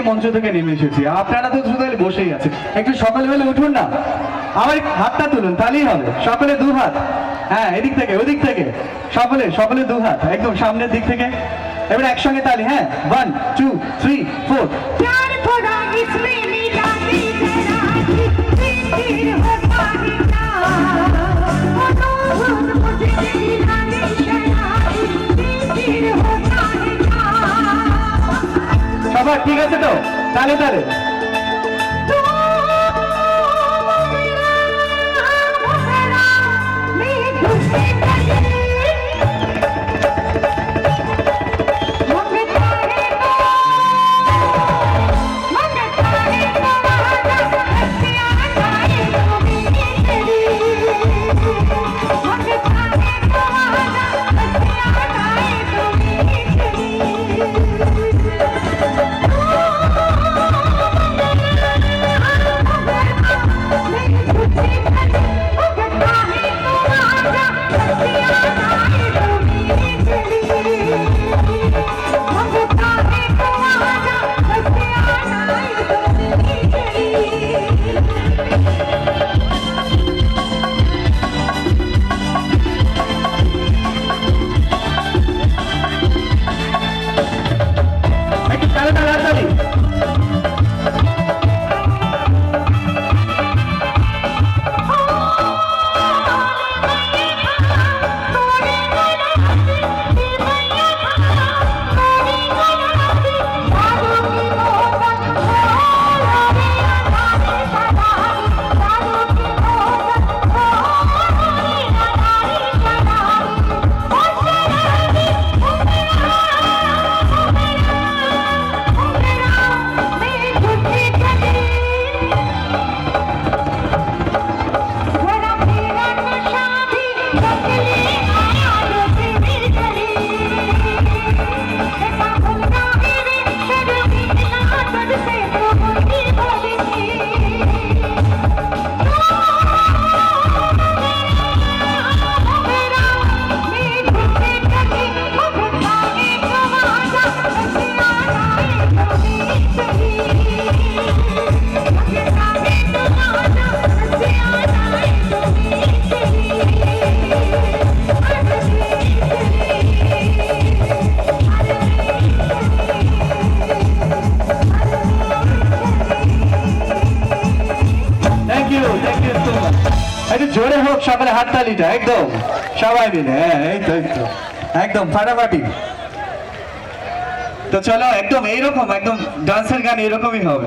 মঞ্চ থেকে নেমে এসেছি, আপনারা তো শুধু বসেই আছেন। একটু সকালে হলে উঠুন না, আমার হাতটা তুলুন, তাহলেই হবে। সকলে দু হাত, হ্যাঁ এদিক থেকে ওদিক থেকে, সকলে সকলে দু হাত একদম সামনের দিক থেকে। এবার একসঙ্গে তালি, হ্যাঁ 1 2 3 4। प्यार थोड़ा इसमें मिला दी जरा फिर होता है ना मुझे दिलाने शराबी फिर होता है ना সবাই ঠিক আছে তো? তালে তালে तू मेरा मैं तुझसे कहे একটু জোরে হোক সকালে হাততালিটা, একদম সবাই মিলে, হ্যাঁ এই তো একদম ফাটাফাটি। তো চলো একদম এইরকম একদম ডান্সের গান এরকমই হবে।